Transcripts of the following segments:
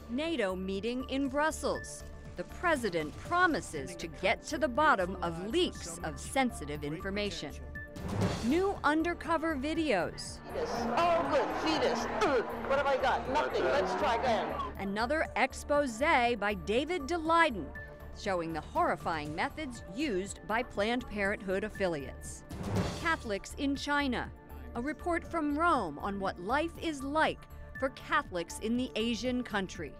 NATO meeting in Brussels. The president promises to get to the bottom of leaks of sensitive information. New undercover videos. Oh, good. Fetus. What have I got? Nothing. Let's try again. Another expose by David Daleiden, showing the horrifying methods used by Planned Parenthood affiliates. Catholics in China. A report from Rome on what life is like for Catholics in the Asian country.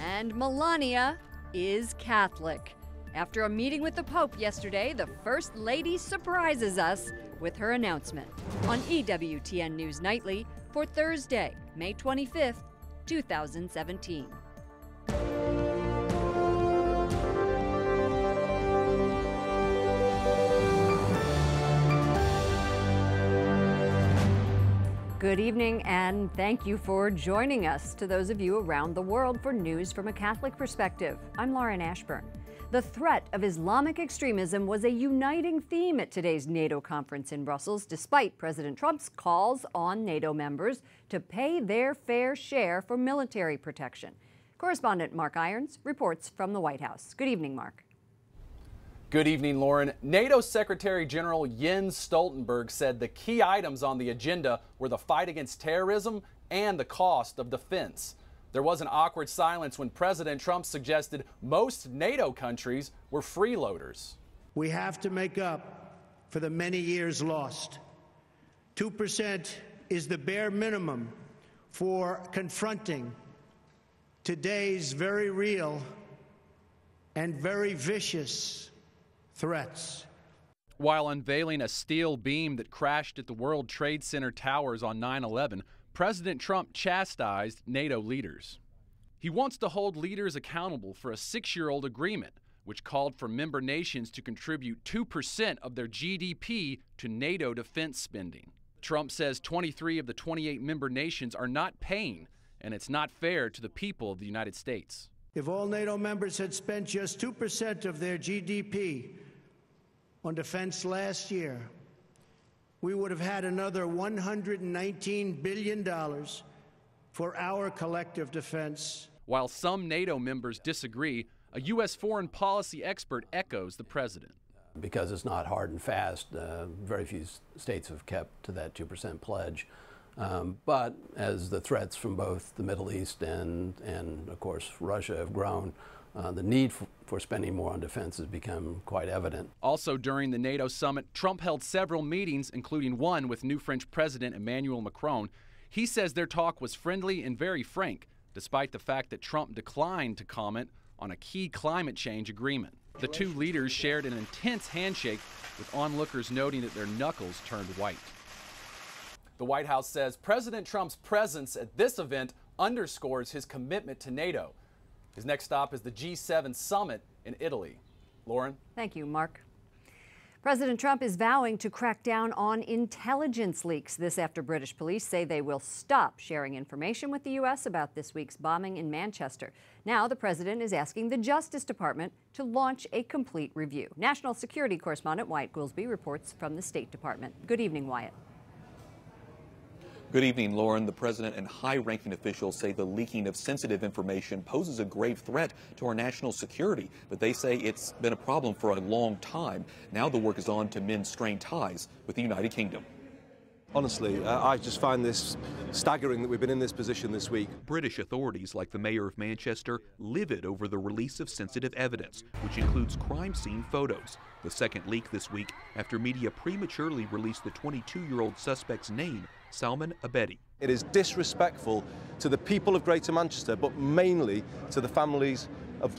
And Melania is Catholic. After a meeting with the Pope yesterday, the First Lady surprises us with her announcement. On EWTN News Nightly for Thursday, May 25th, 2017. Good evening, and thank you for joining us. To those of you around the world for news from a Catholic perspective, I'm Lauren Ashburn. The threat of Islamic extremism was a uniting theme at today's NATO conference in Brussels, despite President Trump's calls on NATO members to pay their fair share for military protection. Correspondent Mark Irons reports from the White House. Good evening, Mark. Good evening, Lauren. NATO Secretary General Jens Stoltenberg said the key items on the agenda were the fight against terrorism and the cost of defense. There was an awkward silence when President Trump suggested most NATO countries were freeloaders. We have to make up for the many years lost. 2% is the bare minimum for confronting today's very real and very vicious threats. While unveiling a steel beam that crashed at the World Trade Center towers on 9/11, President Trump chastised NATO leaders. He wants to hold leaders accountable for a 6-year-old agreement, which called for member nations to contribute 2% of their GDP to NATO defense spending. Trump says 23 of the 28 member nations are not paying, and it's not fair to the people of the United States. If all NATO members had spent just 2% of their GDP on defense last year, we would have had another $119 billion for our collective defense. While some NATO members disagree, a U.S. foreign policy expert echoes the president. Because it's not hard and fast, very few states have kept to that 2% pledge. But as the threats from both the Middle East and of course, Russia have grown, the need for spending more on defense has become quite evident. Also during the NATO summit, Trump held several meetings, including one with new French President Emmanuel Macron. He says their talk was friendly and very frank, despite the fact that Trump declined to comment on a key climate change agreement. The two leaders shared an intense handshake, with onlookers noting that their knuckles turned white. The White House says President Trump's presence at this event underscores his commitment to NATO. His next stop is the G7 summit in Italy. Lauren? Thank you, Mark. President Trump is vowing to crack down on intelligence leaks. This after British police say they will stop sharing information with the U.S. about this week's bombing in Manchester. Now the president is asking the Justice Department to launch a complete review. National security correspondent Wyatt Goolsbee reports from the State Department. Good evening, Wyatt. Good evening, Lauren. The president and high-ranking officials say the leaking of sensitive information poses a grave threat to our national security, but they say it's been a problem for a long time. Now the work is on to mend strained ties with the United Kingdom. Honestly, I just find this staggering that we've been in this position this week. British authorities, like the mayor of Manchester, livid over the release of sensitive evidence, which includes crime scene photos. The second leak this week after media prematurely released the 22-year-old suspect's name, Salman Abedi. It is disrespectful to the people of Greater Manchester, but mainly to the families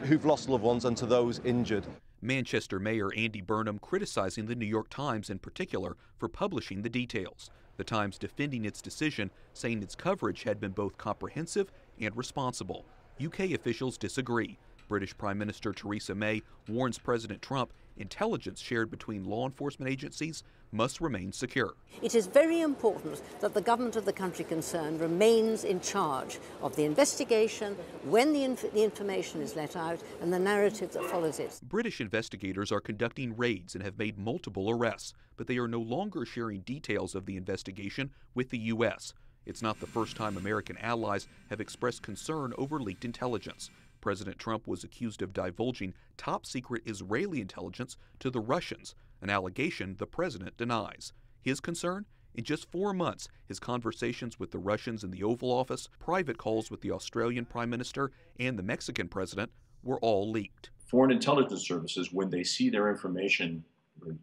who've lost loved ones and to those injured. Manchester Mayor Andy Burnham criticizing the New York Times in particular for publishing the details. The Times defending its decision, saying its coverage had been both comprehensive and responsible. UK officials disagree. British Prime Minister Theresa May warns President Trump intelligence shared between law enforcement agencies must remain secure. It is very important that the government of the country concerned remains in charge of the investigation, when the information is let out, and the narrative that follows it. British investigators are conducting raids and have made multiple arrests, but they are no longer sharing details of the investigation with the U.S. It's not the first time American allies have expressed concern over leaked intelligence. President Trump was accused of divulging top-secret Israeli intelligence to the Russians, an allegation the president denies. His concern? In just 4 months, his conversations with the Russians in the Oval Office, private calls with the Australian Prime Minister and the Mexican president were all leaked. Foreign intelligence services, when they see their information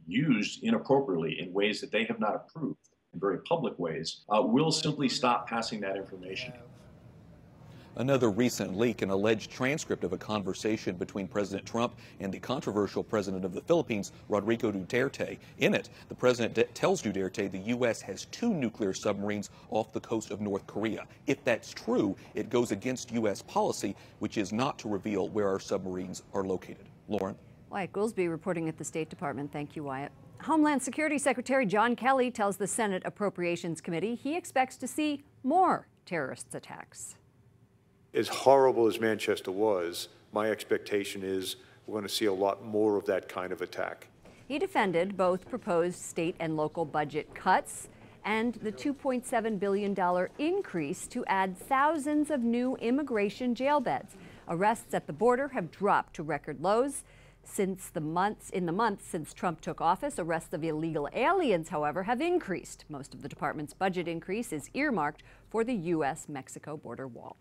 used inappropriately in ways that they have not approved, in very public ways, will simply stop passing that information. Another recent leak, an alleged transcript of a conversation between President Trump and the controversial president of the Philippines, Rodrigo Duterte. In it, the president tells Duterte the U.S. has 2 nuclear submarines off the coast of North Korea. If that's true, it goes against U.S. policy, which is not to reveal where our submarines are located. Lauren? Wyatt Goolsbee reporting at the State Department. Thank you, Wyatt. Homeland Security Secretary John Kelly tells the Senate Appropriations Committee he expects to see more terrorist attacks. As horrible as Manchester was, my expectation is we're going to see a lot more of that kind of attack. He defended both proposed state and local budget cuts and the $2.7 billion increase to add thousands of new immigration jail beds. Arrests at the border have dropped to record lows in the months since Trump took office. Arrests of illegal aliens, however, have increased. Most of the department's budget increase is earmarked for the U.S.-Mexico border wall.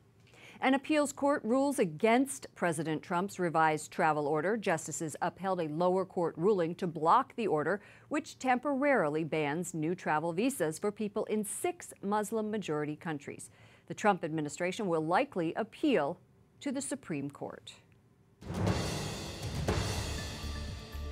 An appeals court rules against President Trump's revised travel order. Justices upheld a lower court ruling to block the order, which temporarily bans new travel visas for people in 6 Muslim-majority countries. The Trump administration will likely appeal to the Supreme Court.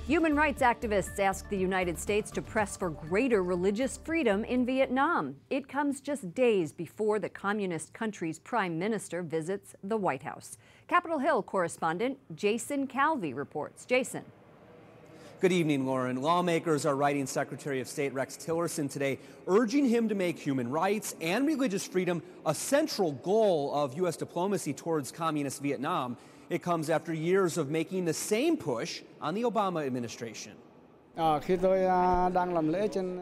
Human rights activists ask the United States to press for greater religious freedom in Vietnam. It comes just days before the communist country's prime minister visits the White House. Capitol Hill correspondent Jason Calvi reports. Jason. Good evening, Lauren. Lawmakers are writing Secretary of State Rex Tillerson today, urging him to make human rights and religious freedom a central goal of U.S. diplomacy towards communist Vietnam. It comes after years of making the same push on the Obama administration.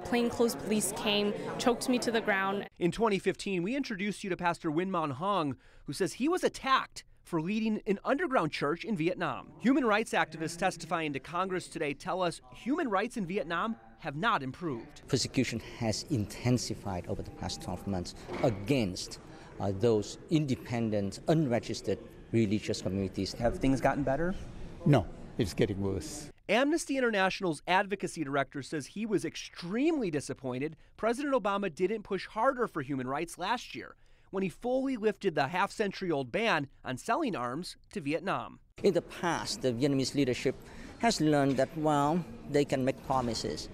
Plainclothes police came, choked me to the ground. In 2015, we introduced you to Pastor Win Man Hong, who says he was attacked for leading an underground church in Vietnam. Human rights activists testifying to Congress today tell us human rights in Vietnam have not improved. Persecution has intensified over the past 12 months against those independent, unregistered religious communities. Have things gotten better? No, it's getting worse. Amnesty International's advocacy director says he was extremely disappointed President Obama didn't push harder for human rights last year when he fully lifted the half-century-old ban on selling arms to Vietnam. In the past, the Vietnamese leadership has learned that, well, they can make promises,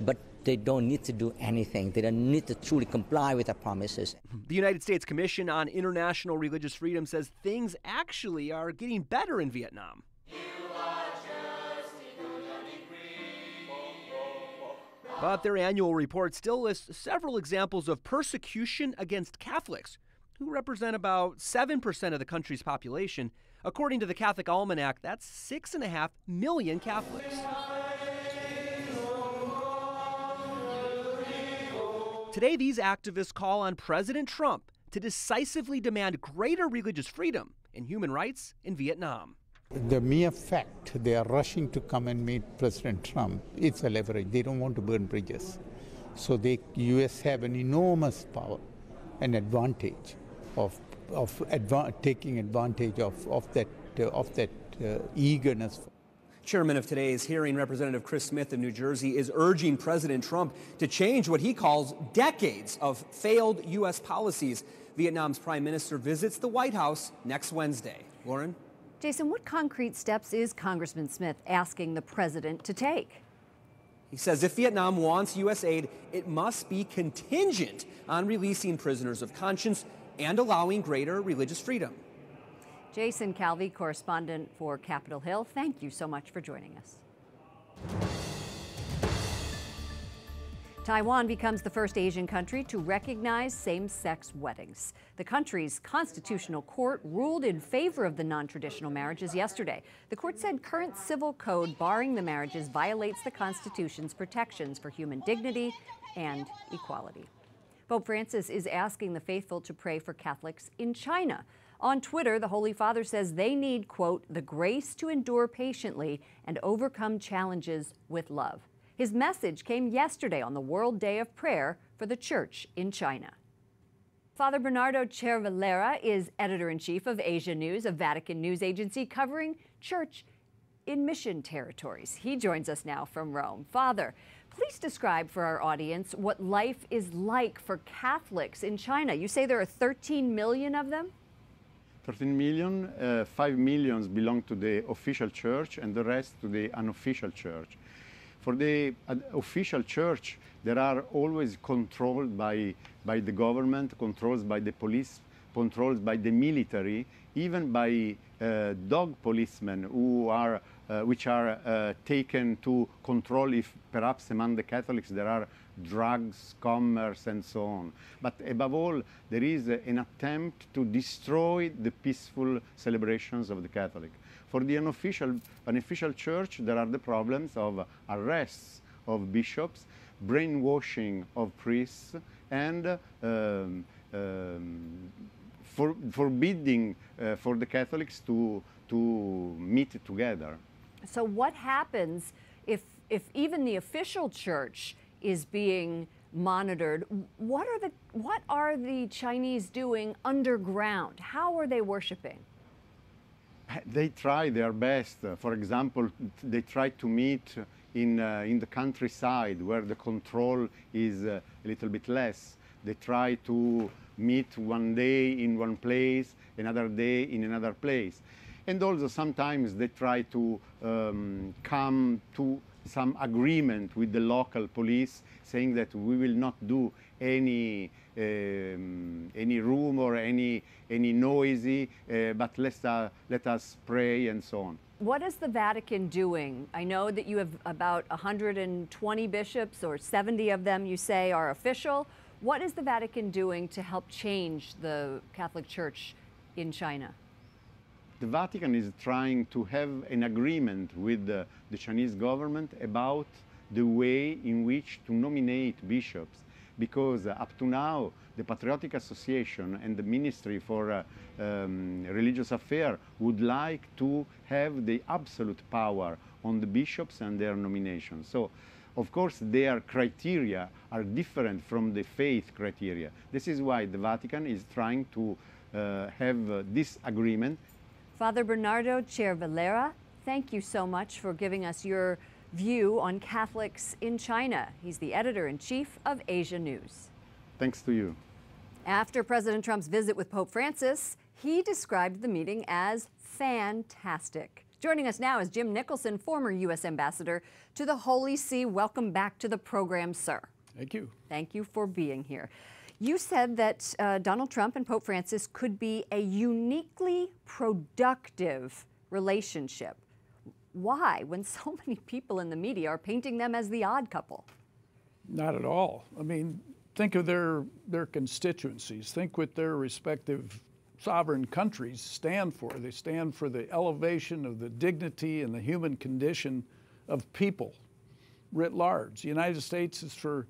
but they don't need to do anything. They don't need to truly comply with their promises. The United States Commission on International Religious Freedom says things actually are getting better in Vietnam. But their annual report still lists several examples of persecution against Catholics, who represent about 7% of the country's population. According to the Catholic Almanac, that's 6.5 million Catholics. Today, these activists call on President Trump to decisively demand greater religious freedom and human rights in Vietnam. The mere fact they are rushing to come and meet President Trump, it's a leverage. They don't want to burn bridges. So the U.S. have an enormous power and advantage of taking advantage of that eagerness. Chairman of today's hearing, Representative Chris Smith of New Jersey, is urging President Trump to change what he calls decades of failed U.S. policies. Vietnam's prime minister visits the White House next Wednesday. Lauren? Jason, what concrete steps is Congressman Smith asking the president to take? He says if Vietnam wants U.S. aid, it must be contingent on releasing prisoners of conscience and allowing greater religious freedom. Jason Calvi, correspondent for Capitol Hill, thank you so much for joining us. Taiwan becomes the first Asian country to recognize same-sex weddings. The country's constitutional court ruled in favor of the non-traditional marriages yesterday. The court said current civil code barring the marriages violates the Constitution's protections for human dignity and equality. Pope Francis is asking the faithful to pray for Catholics in China. On Twitter, the Holy Father says they need, quote, the grace to endure patiently and overcome challenges with love. His message came yesterday on the World Day of Prayer for the Church in China. Father Bernardo Cervellera is editor-in-chief of Asia News, a Vatican news agency covering church in mission territories. He joins us now from Rome. Father, please describe for our audience what life is like for Catholics in China. You say there are 13 million of them? 13 million, 5 million belong to the official church and the rest to the unofficial church. For the official church, there are always controlled by the government, controlled by the police, controlled by the military, even by dog policemen who are, which are taken to control if perhaps among the Catholics there are drugs, commerce, and so on. But above all, there is an attempt to destroy the peaceful celebrations of the Catholic. For the unofficial church, there are the problems of arrests of bishops, brainwashing of priests, and forbidding for the Catholics to meet together. So what happens if even the official church is being monitored? What are the Chinese doing underground? How are they worshiping? They try their best. For example, they try to meet in the countryside where the control is a little bit less. They try to meet one day in one place, another day in another place. And also sometimes they try to come to some agreement with the local police, saying that we will not do any room or any noisy, but let us pray and so on. What is the Vatican doing? I know that you have about 120 bishops, or 70 of them you say are official. What is the Vatican doing to help change the Catholic Church in China? The Vatican is trying to have an agreement with the Chinese government about the way in which to nominate bishops, because up to now the Patriotic Association and the Ministry for Religious Affairs would like to have the absolute power on the bishops and their nomination. So, of course, their criteria are different from the faith criteria. This is why the Vatican is trying to have this agreement. Father Bernardo Cervellera, thank you so much for giving us your view on Catholics in China. He's the editor-in-chief of Asia News. Thanks to you. After President Trump's visit with Pope Francis, he described the meeting as fantastic. Joining us now is Jim Nicholson, former U.S. ambassador to the Holy See. Welcome back to the program, sir. Thank you. Thank you for being here. You said that Donald Trump and Pope Francis could be a uniquely productive relationship. Why, when so many people in the media are painting them as the odd couple? Not at all. I mean, think of their constituencies. Think what their respective sovereign countries stand for. They stand for the elevation of the dignity and the human condition of people writ large. The United States is for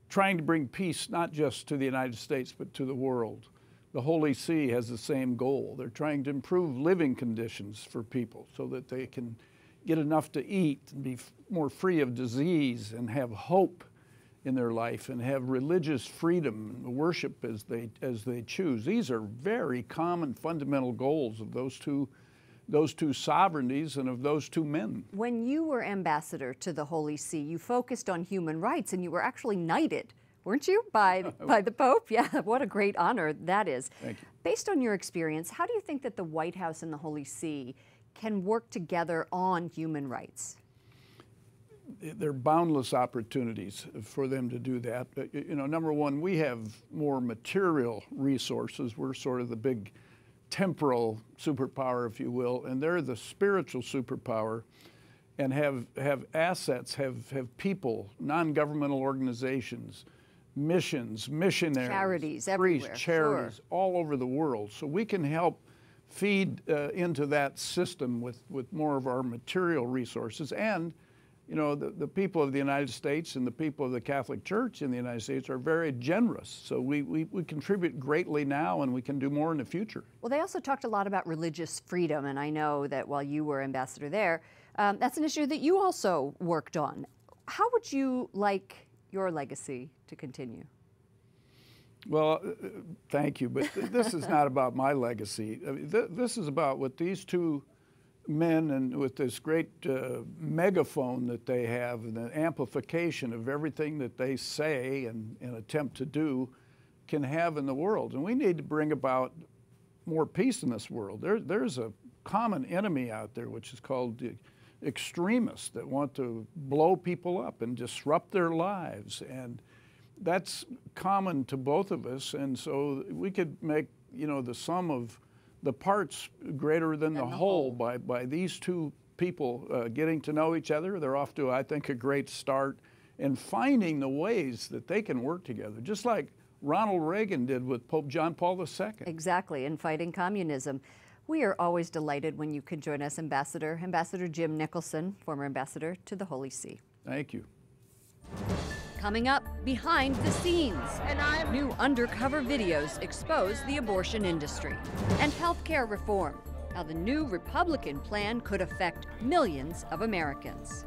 trying to bring peace not just to the United States, but to the world. The Holy See has the same goal. They're trying to improve living conditions for people so that they can get enough to eat and be more free of disease and have hope in their life and have religious freedom and worship as they choose. These are very common fundamental goals of those two sovereignties and of those two men. When you were ambassador to the Holy See, you focused on human rights, and you were actually knighted, weren't you, by the Pope? Yeah, what a great honor that is. Thank you. Based on your experience, how do you think that the White House and the Holy See can work together on human rights? There are boundless opportunities for them to do that. You know, number one, we have more material resources. We're sort of the big temporal superpower, if you will, and they're the spiritual superpower, and have assets, have people, non-governmental organizations, missions, missionaries, charities everywhere, charities, sure, all over the world. So we can help feed into that system with more of our material resources, and you know, the people of the United States and the people of the Catholic Church in the United States are very generous. So we contribute greatly now, and we can do more in the future. Well, they also talked a lot about religious freedom, and I know that while you were ambassador there, that's an issue that you also worked on. How would you like your legacy to continue? Well, thank you, but this is not about my legacy. I mean, this is about what these two men, and with this great megaphone that they have, and the amplification of everything that they say and attempt to do, can have in the world. And we need to bring about more peace in this world. There's a common enemy out there, which is called the extremists that want to blow people up and disrupt their lives. And that's common to both of us. And so we could make, you know, the sum of the parts greater than the whole by these two people getting to know each other. They're off to, I think, a great start, and finding the ways that they can work together, just like Ronald Reagan did with Pope John Paul II. Exactly, in fighting communism. We are always delighted when you can join us, Ambassador. Ambassador Jim Nicholson, former ambassador to the Holy See. Thank you. Coming up, behind the scenes. New undercover videos expose the abortion industry. And healthcare reform, how the new Republican plan could affect millions of Americans.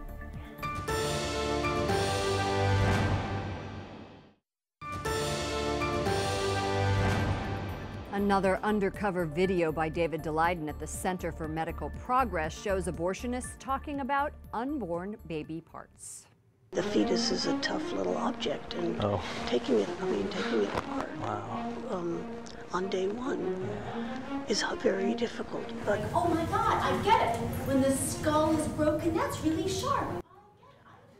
Another undercover video by David Daleiden at the Center for Medical Progress shows abortionists talking about unborn baby parts. The fetus is a tough little object, and taking it apart on day one is very difficult. But oh my God, I get it. When the skull is broken, that's really sharp.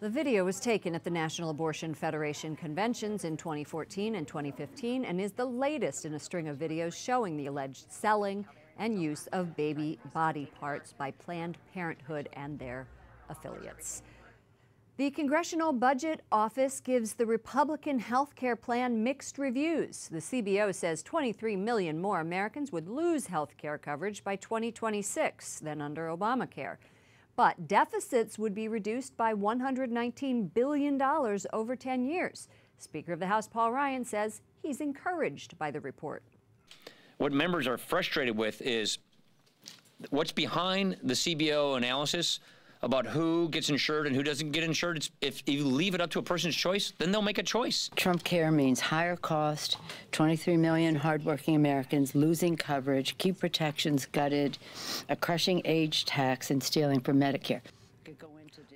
The video was taken at the National Abortion Federation conventions in 2014 and 2015 and is the latest in a string of videos showing the alleged selling and use of baby body parts by Planned Parenthood and their affiliates. The Congressional Budget Office gives the Republican health care plan mixed reviews. The CBO says 23 million more Americans would lose health care coverage by 2026 than under Obamacare. But deficits would be reduced by $119 billion over 10 years. Speaker of the House Paul Ryan says he's encouraged by the report. What members are frustrated with is what's behind the CBO analysis about who gets insured and who doesn't get insured. If you leave it up to a person's choice, then they'll make a choice. Trump care means higher cost, 23 million hardworking Americans losing coverage, key protections gutted, a crushing age tax, and stealing from Medicare.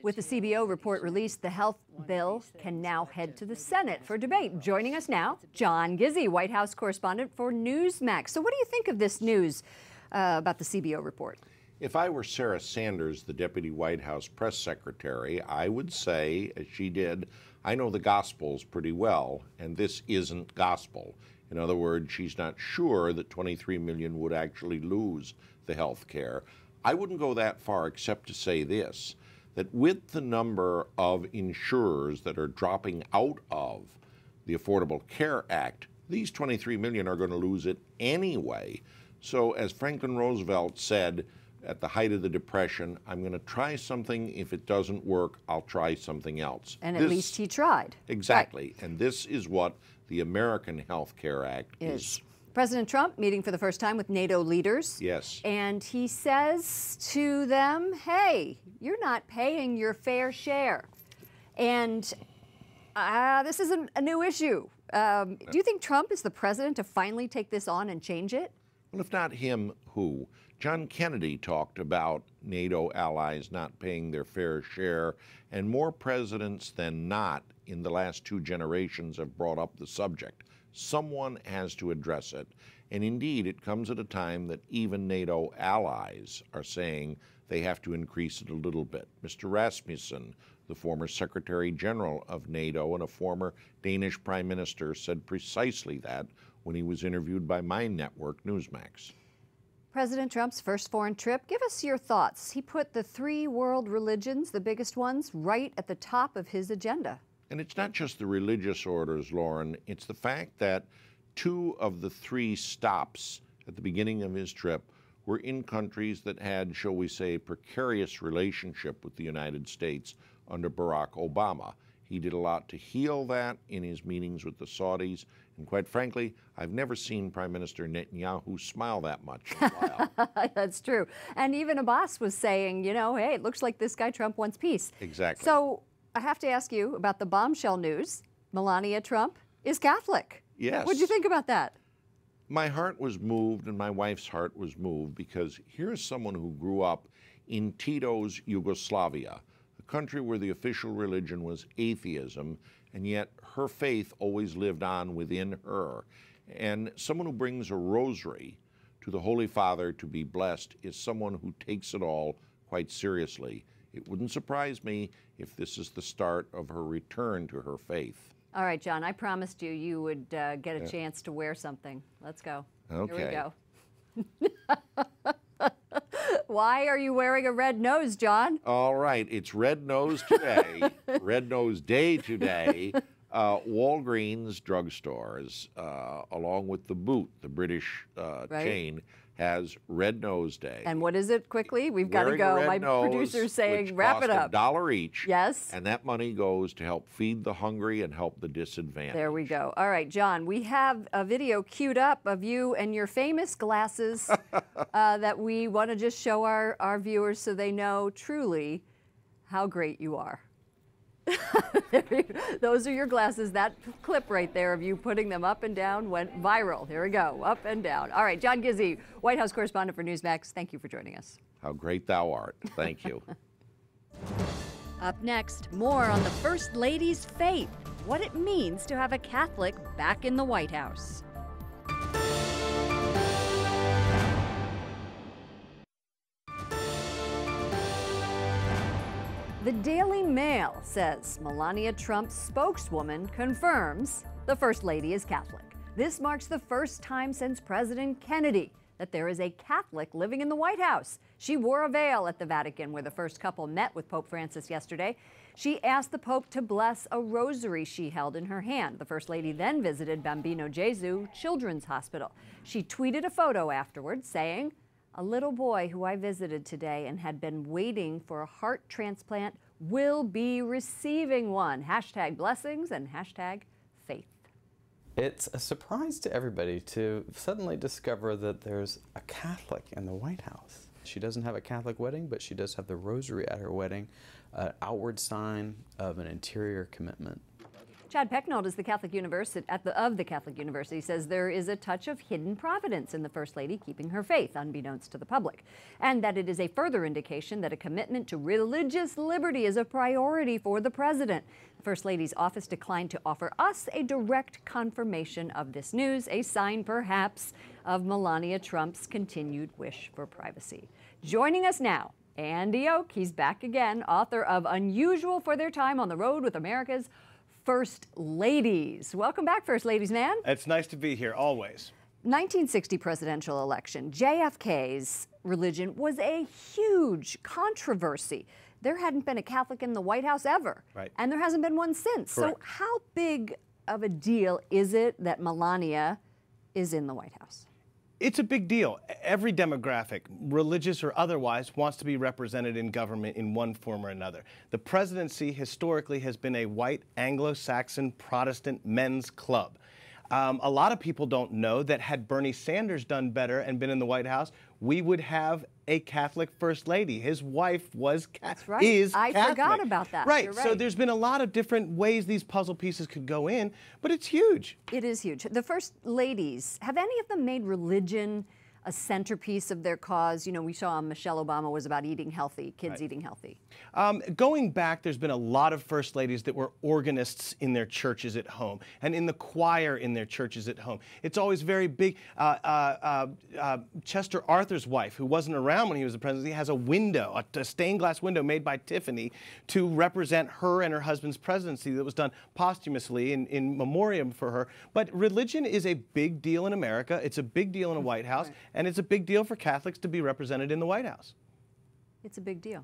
With the CBO report released, the health bill can now head to the Senate for debate. Joining us now, John Gizzi, White House correspondent for Newsmax. So what do you think of this news about the CBO report? If I were Sarah Sanders, the Deputy White House Press Secretary, I would say, as she did, I know the Gospels pretty well, and this isn't gospel. In other words, she's not sure that 23 million would actually lose the health care. I wouldn't go that far except to say this, that with the number of insurers that are dropping out of the Affordable Care Act, these 23 million are going to lose it anyway. So as Franklin Roosevelt said, at the height of the Depression, I'm going to try something. If it doesn't work, I'll try something else. And at least he tried. Exactly. Right. And this is what the American Health Care Act is. President Trump meeting for the first time with Nato leaders. Yes. And he says to them, hey, you're not paying your fair share. And this isn't a new issue. Do you think Trump is the president to finally take this on and change it? Well, if not him, who? John Kennedy talked about NATO allies not paying their fair share, and more presidents than not in the last 2 generations have brought up the subject. Someone has to address it, and indeed it comes at a time that even NATO allies are saying they have to increase it a little bit. Mr. Rasmussen, the former Secretary General of NATO and a former Danish Prime Minister, said precisely that when he was interviewed by my network, Newsmax. President Trump's first foreign trip. Give us your thoughts. He put the 3 world religions, the biggest ones, right at the top of his agenda. And it's not just the religious orders, Lauren. It's the fact that 2 of the 3 stops at the beginning of his trip were in countries that had, shall we say, a precarious relationship with the United States. under Barack Obama. He did a lot to heal that in his meetings with the Saudis. And quite frankly, I've never seen Prime Minister Netanyahu smile that much in a while. That's true. And even Abbas was saying, you know, hey, it looks like this guy Trump wants peace. Exactly. So I have to ask you about the bombshell news. Melania Trump is Catholic. Yes. What did you think about that? My heart was moved and my wife's heart was moved because here's someone who grew up in Tito's Yugoslavia, a country where the official religion was atheism, and yet her faith always lived on within her. And someone who brings a rosary to the Holy Father to be blessed is someone who takes it all quite seriously. It wouldn't surprise me if this is the start of her return to her faith. All right, John, I promised you would get a chance to wear something. Let's go. Okay. Here we go. Why are you wearing a red nose, John? All right, it's Red Nose today, Red Nose Day today. Walgreens drugstores, along with the Boot, the British chain, has Red Nose Day. And what is it, quickly? We've got to go. My producer's saying, wrap it up. $1 each. Yes. And that money goes to help feed the hungry and help the disadvantaged. There we go. All right, John, we have a video queued up of you and your famous glasses that we want to just show our viewers so they know truly how great you are. Those are your glasses. That clip right there of you putting them up and down went viral. Here we go, up and down. All right, John Gizzi, White House correspondent for Newsmax, thank you for joining us. How great thou art. Thank you. Up next, more on the First Lady's faith, what it means to have a Catholic back in the White House. The Daily Mail says Melania Trump's spokeswoman confirms the First Lady is Catholic. This marks the first time since President Kennedy that there is a Catholic living in the White House. She wore a veil at the Vatican, where the first couple met with Pope Francis yesterday. She asked the Pope to bless a rosary she held in her hand. The First Lady then visited Bambino Gesù Children's Hospital. She tweeted a photo afterwards saying, "A little boy who I visited today and had been waiting for a heart transplant will be receiving one." Hashtag blessings and hashtag faith. It's a surprise to everybody to suddenly discover that there's a Catholic in the White House. She doesn't have a Catholic wedding, but she does have the rosary at her wedding, an outward sign of an interior commitment. Chad Pecknold is the Catholic University of the Catholic University, says there is a touch of hidden providence in the First Lady keeping her faith, unbeknownst to the public, and that it is a further indication that a commitment to religious liberty is a priority for the president. The First Lady's office declined to offer us a direct confirmation of this news, a sign perhaps of Melania Trump's continued wish for privacy. Joining us now, Andy Oak, he's back again, author of Unusual for Their Time on the Road with America's First Ladies. Welcome back, First Ladies man. It's nice to be here, always. 1960 presidential election. JFK's religion was a huge controversy. There hadn't been a Catholic in the White House ever. Right. And there hasn't been one since. Correct. So how big of a deal is it that Melania is in the White House? It's a big deal. Every demographic, religious or otherwise, wants to be represented in government in one form or another. The presidency historically has been a white Anglo-Saxon Protestant men's club. A lot of people don't know that had Bernie Sanders done better and been in the White House, we would have a Catholic First Lady. His wife was is I Catholic. forgot about that. Right. You're So there's been a lot of different ways these puzzle pieces could go in, but it's huge. It is huge. The First Ladies, have any of them made religion a centerpiece of their cause? You know, we saw Michelle Obama was about eating healthy, kids eating healthy. Going back, there's been a lot of First Ladies that were organists in their churches at home and in the choir in their churches at home. It's always very big. Chester Arthur's wife, who wasn't around when he was the president, has a window, a stained glass window made by Tiffany to represent her and her husband's presidency that was done posthumously in memoriam for her. But religion is a big deal in America. It's a big deal in a White House. And it's a big deal for Catholics to be represented in the White House. It's a big deal.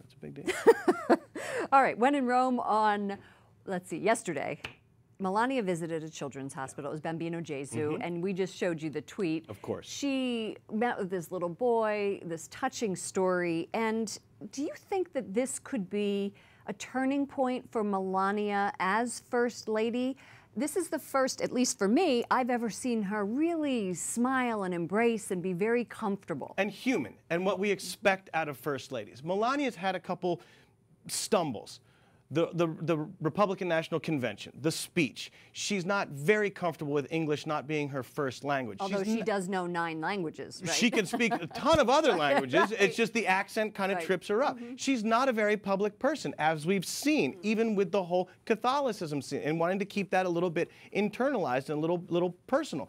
It's a big deal. All right, when in Rome on, let's see, yesterday, Melania visited a children's hospital. It was Bambino Gesù, and we just showed you the tweet. Of course. She met with this little boy, this touching story, and do you think that this could be a turning point for Melania as First Lady. This is the first, at least for me, I've ever seen her really smile and embrace and be very comfortable. And human, and what we expect out of First Ladies. Melania's had a couple stumbles. The Republican National Convention, the speech. She's not very comfortable with English not being her first language. Although she does know 9 languages, right? She can speak a ton of other languages. Right. It's just the accent kind of trips her up. She's not a very public person, as we've seen, even with the whole Catholicism scene, and wanting to keep that a little bit internalized and a little personal.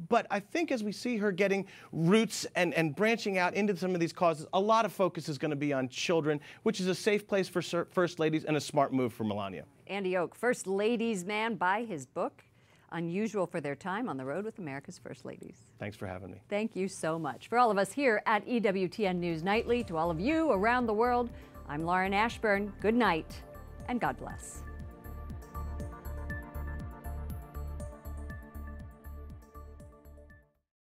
But I think as we see her getting roots and branching out into some of these causes, a lot of focus is going to be on children, which is a safe place for First Ladies and a smart move for Melania. Andy Oak, First Ladies man, buy his book, Unusual for Their Time on the Road with America's First Ladies. Thanks for having me. Thank you so much. For all of us here at EWTN News Nightly, to all of you around the world, I'm Lauren Ashburn. Good night and God bless.